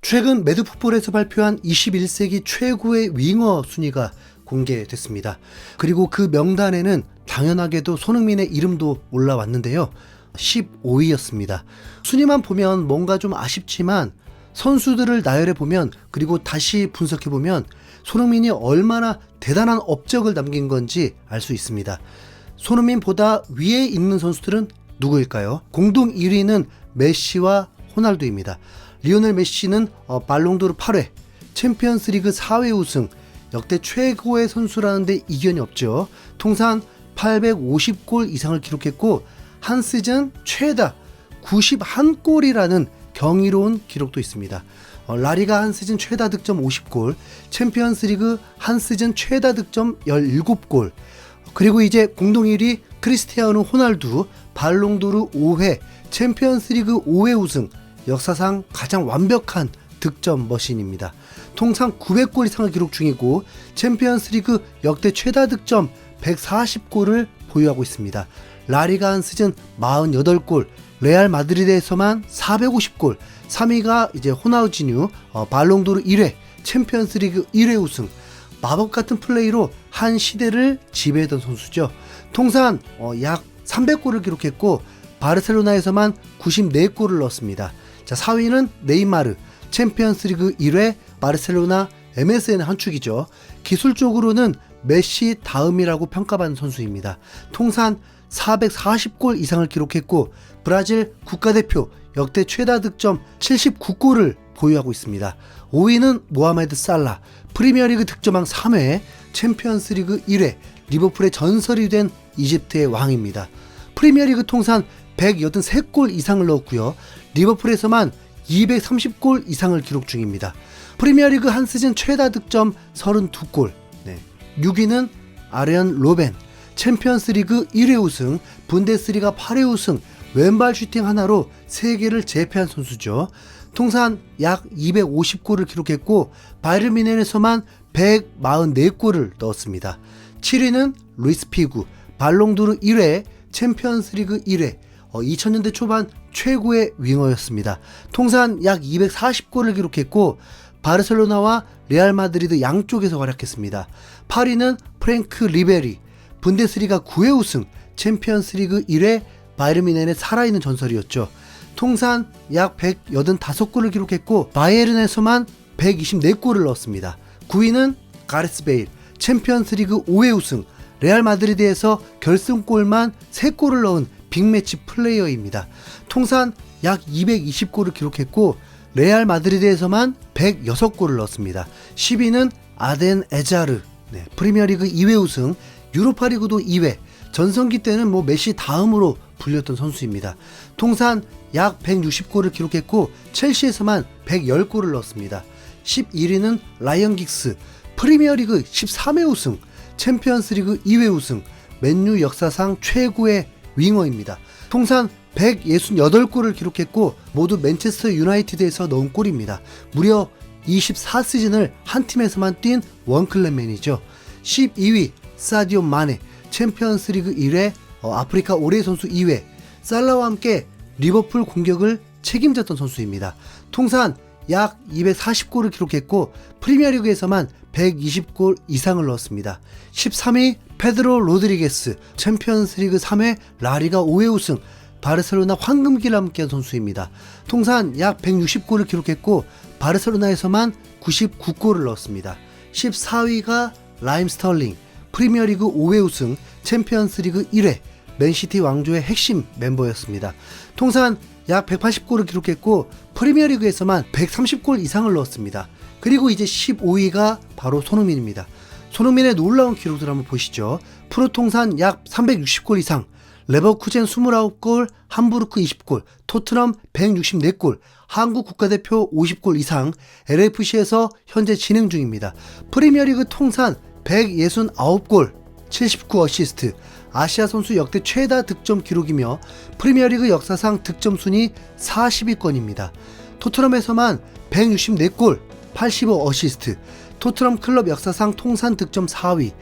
최근 매드풋볼에서 발표한 21세기 최고의 윙어 순위가 공개됐습니다. 그리고 그 명단에는 당연하게도 손흥민의 이름도 올라왔는데요. 15위였습니다. 순위만 보면 뭔가 좀 아쉽지만 선수들을 나열해 보면, 그리고 다시 분석해 보면 손흥민이 얼마나 대단한 업적을 남긴 건지 알 수 있습니다. 손흥민보다 위에 있는 선수들은 누구일까요? 공동 1위는 메시와 호날두입니다. 리오넬 메시는 발롱도르 8회, 챔피언스리그 4회 우승, 역대 최고의 선수라는데 이견이 없죠. 통산 850골 이상을 기록했고 한 시즌 최다 91골이라는 경이로운 기록도 있습니다. 라리가 한 시즌 최다 득점 50골, 챔피언스리그 한 시즌 최다 득점 17골, 그리고 이제 공동 1위 크리스티아노 호날두, 발롱도르 5회, 챔피언스리그 5회 우승, 역사상 가장 완벽한 득점 머신입니다. 통상 900골 이상을 기록 중이고 챔피언스리그 역대 최다 득점 140골을 보유하고 있습니다. 라리가 한 시즌 48골, 레알 마드리드에서만 450골, 3위가 이제 호나우지뉴, 발롱도르 1회, 챔피언스리그 1회 우승, 마법 같은 플레이로 한 시대를 지배했던 선수죠. 통산 약 300골을 기록했고 바르셀로나에서만 94골을 넣었습니다. 자, 4위는 네이마르, 챔피언스리그 1회, 바르셀로나, MSN 한 축이죠. 기술적으로는 메시 다음이라고 평가받는 선수입니다. 통산 440골 이상을 기록했고 브라질 국가대표 역대 최다 득점 79골을 보유하고 있습니다. 5위는 모하메드 살라, 프리미어리그 득점왕 3회, 챔피언스리그 1회, 리버풀의 전설이 된 이집트의 왕입니다. 프리미어리그 통산 183골 이상을 넣었고요. 리버풀에서만 230골 이상을 기록 중입니다. 프리미어리그 한 시즌 최다 득점 32골. 6위는 아르연 로벤, 챔피언스리그 1회 우승, 분데스리가 8회 우승, 왼발 슈팅 하나로 세계를 제패한 선수죠. 통산 약 250골을 기록했고 바이에른 뮌헨에서만 144골을 넣었습니다. 7위는 루이스 피구, 발롱도르 1회, 챔피언스리그 1회, 2000년대 초반 최고의 윙어였습니다. 통산 약 240골을 기록했고 바르셀로나와 레알 마드리드 양쪽에서 활약했습니다. 8위는 프랭크 리베리, 분데스리가 9회 우승, 챔피언스리그 1회, 바이에른 뮌헨의 살아있는 전설이었죠. 통산 약 185골을 기록했고 바이에른에서만 124골을 넣었습니다. 9위는 가레스 베일, 챔피언스리그 5회 우승, 레알 마드리드에서 결승골만 3골을 넣은 빅매치 플레이어입니다. 통산 약 220골을 기록했고 레알 마드리드에서만 106골을 넣었습니다. 10위는 아덴 에자르, 프리미어리그 2회 우승, 유로파리그도 2회, 전성기 때는 메시 다음으로 불렸던 선수입니다. 통산 약 160골을 기록했고 첼시에서만 110골을 넣었습니다. 11위는 라이언 긱스, 프리미어리그 13회 우승, 챔피언스리그 2회 우승, 맨유 역사상 최고의 윙어입니다. 통산 168골을 기록했고 모두 맨체스터 유나이티드에서 넣은 골입니다. 무려 24시즌을 한 팀에서만 뛴 원클랩맨이죠. 12위 사디오 마네, 챔피언스리그 1회, 아프리카 올해의 선수 2회, 살라와 함께 리버풀 공격을 책임졌던 선수입니다. 통산 약 240골을 기록했고 프리미어리그에서만 120골 이상을 넣었습니다. 13위 페드로 로드리게스, 챔피언스리그 3회, 라리가 5회 우승, 바르셀로나 황금기를 함께한 선수입니다. 통산 약 160골을 기록했고 바르셀로나에서만 99골을 넣었습니다. 14위가 라임 스털링, 프리미어리그 5회 우승, 챔피언스리그 1회, 맨시티 왕조의 핵심 멤버였습니다. 통산 약 180골을 기록했고 프리미어리그에서만 130골 이상을 넣었습니다. 그리고 이제 15위가 바로 손흥민입니다. 손흥민의 놀라운 기록들 한번 보시죠. 프로 통산 약 360골 이상, 레버쿠젠 29골, 함부르크 20골, 토트넘 164골, 한국 국가대표 50골 이상, LFC에서 현재 진행 중입니다. 프리미어리그 통산 169골, 79 어시스트, 아시아 선수 역대 최다 득점 기록이며 프리미어리그 역사상 득점 순위 40위권입니다. 토트넘에서만 164골, 85 어시스트, 토트넘 클럽 역사상 통산 득점 4위,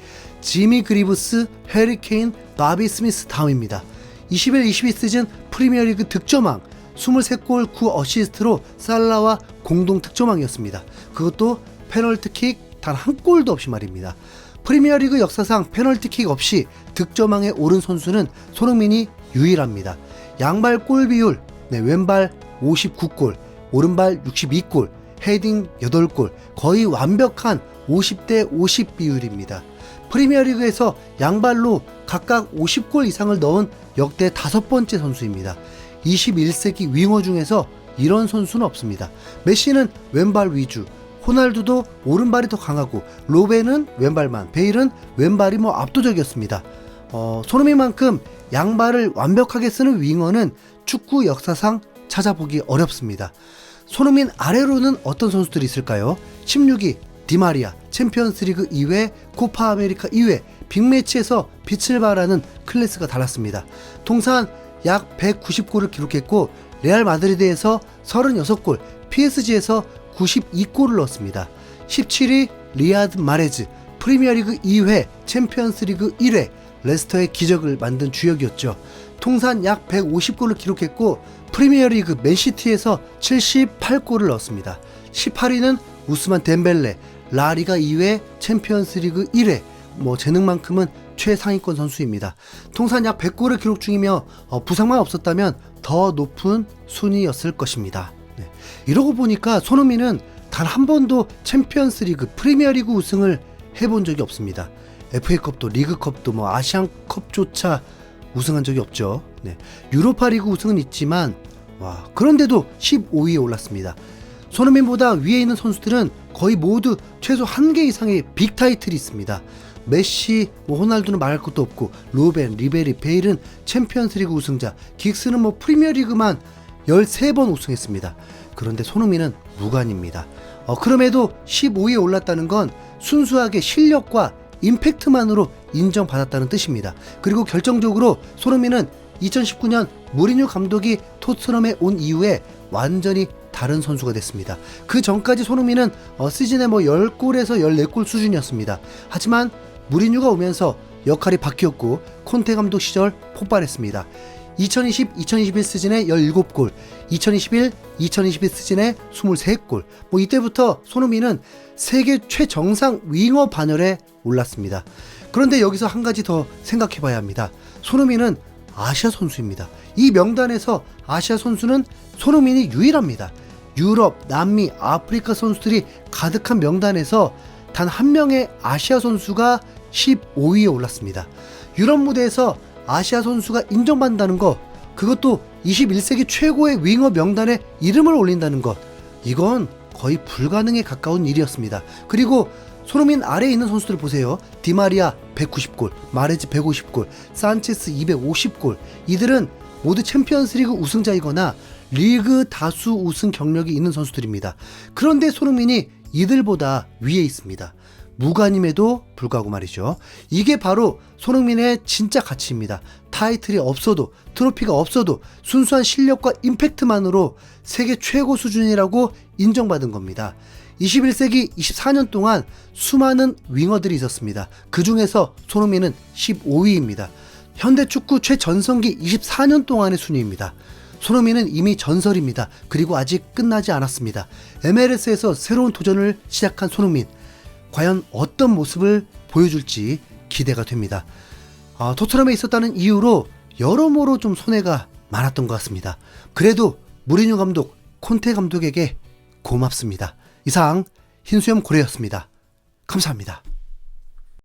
지미 그리브스, 해리 케인, 바비 스미스 다음입니다. 21-22 시즌 프리미어리그 득점왕, 23골 9어시스트로 살라와 공동 득점왕이었습니다. 그것도 페널티킥 단 한 골도 없이 말입니다. 프리미어리그 역사상 페널티킥 없이 득점왕에 오른 선수는 손흥민이 유일합니다. 양발 골 비율, 왼발 59골, 오른발 62골, 헤딩 8골, 거의 완벽한 50대 50 비율입니다. 프리미어리그에서 양발로 각각 50골 이상을 넣은 역대 5번째 선수입니다. 21세기 윙어 중에서 이런 선수는 없습니다. 메시는 왼발 위주, 호날두도 오른발이 더 강하고, 로벤은 왼발만, 베일은 왼발이 압도적이었습니다. 손흥민만큼 양발을 완벽하게 쓰는 윙어는 축구 역사상 찾아보기 어렵습니다. 손흥민 아래로는 어떤 선수들이 있을까요? 16위 디마리아, 챔피언스리그 2회, 코파 아메리카 2회, 빅매치에서 빛을 발하는 클래스가 달랐습니다. 통산 약 190골을 기록했고, 레알 마드리드에서 36골, PSG에서 92골을 넣었습니다. 17위 리아드 마레즈, 프리미어리그 2회, 챔피언스리그 1회, 레스터의 기적을 만든 주역이었죠. 통산 약 150골을 기록했고, 프리미어리그 맨시티에서 78골을 넣었습니다. 18위는 우스만 덴벨레, 라리가 2회, 챔피언스리그 1회, 재능만큼은 최상위권 선수입니다. 통산 약 100골을 기록 중이며 부상만 없었다면 더 높은 순위였을 것입니다. 이러고 보니까 손흥민은 단 한 번도 챔피언스리그, 프리미어리그 우승을 해본 적이 없습니다. FA컵도 리그컵도 아시안컵조차 우승한 적이 없죠. 유로파리그 우승은 있지만 그런데도 15위에 올랐습니다. 손흥민보다 위에 있는 선수들은 거의 모두 최소 1개 이상의 빅타이틀이 있습니다. 메시, 호날두는 말할 것도 없고, 로벤, 리베리, 베일은 챔피언스리그 우승자, 긱스는 프리미어리그만 13번 우승했습니다. 그런데 손흥민은 무관입니다. 그럼에도 15위에 올랐다는 건 순수하게 실력과 임팩트만으로 인정받았다는 뜻입니다. 그리고 결정적으로 손흥민은 2019년 무리뉴 감독이 토트넘에 온 이후에 완전히 다른 선수가 됐습니다. 그 전까지 손흥민은 시즌에 10골에서 14골 수준이었습니다. 하지만 무리뉴가 오면서 역할이 바뀌었고, 콘테 감독 시절 폭발했습니다. 2020-2021 시즌에 17골, 2021-2022 시즌에 23골. 이때부터 손흥민은 세계 최정상 윙어 반열에 올랐습니다. 그런데 여기서 한 가지 더 생각해 봐야 합니다. 손흥민은 아시아 선수입니다. 이 명단에서 아시아 선수는 손흥민이 유일합니다. 유럽, 남미, 아프리카 선수들이 가득한 명단에서 단 한 명의 아시아 선수가 15위에 올랐습니다. 유럽 무대에서 아시아 선수가 인정받는다는 것, 그것도 21세기 최고의 윙어 명단에 이름을 올린다는 것, 이건 거의 불가능에 가까운 일이었습니다. 그리고 손흥민 아래에 있는 선수들 보세요. 디마리아 190골, 마레즈 150골, 산체스 250골. 이들은 모두 챔피언스리그 우승자이거나 리그 다수 우승 경력이 있는 선수들입니다. 그런데 손흥민이 이들보다 위에 있습니다. 무관임에도 불구하고 말이죠. 이게 바로 손흥민의 진짜 가치입니다. 타이틀이 없어도, 트로피가 없어도 순수한 실력과 임팩트만으로 세계 최고 수준이라고 인정받은 겁니다. 21세기 24년 동안 수많은 윙어들이 있었습니다. 그 중에서 손흥민은 15위입니다. 현대축구 최전성기 24년 동안의 순위입니다. 손흥민은 이미 전설입니다. 그리고 아직 끝나지 않았습니다. MLS에서 새로운 도전을 시작한 손흥민, 과연 어떤 모습을 보여줄지 기대가 됩니다. 토트넘에 있었다는 이유로 여러모로 좀 손해가 많았던 것 같습니다. 그래도 무리뉴 감독, 콘테 감독에게 고맙습니다. 이상 흰수염 고래였습니다. 감사합니다.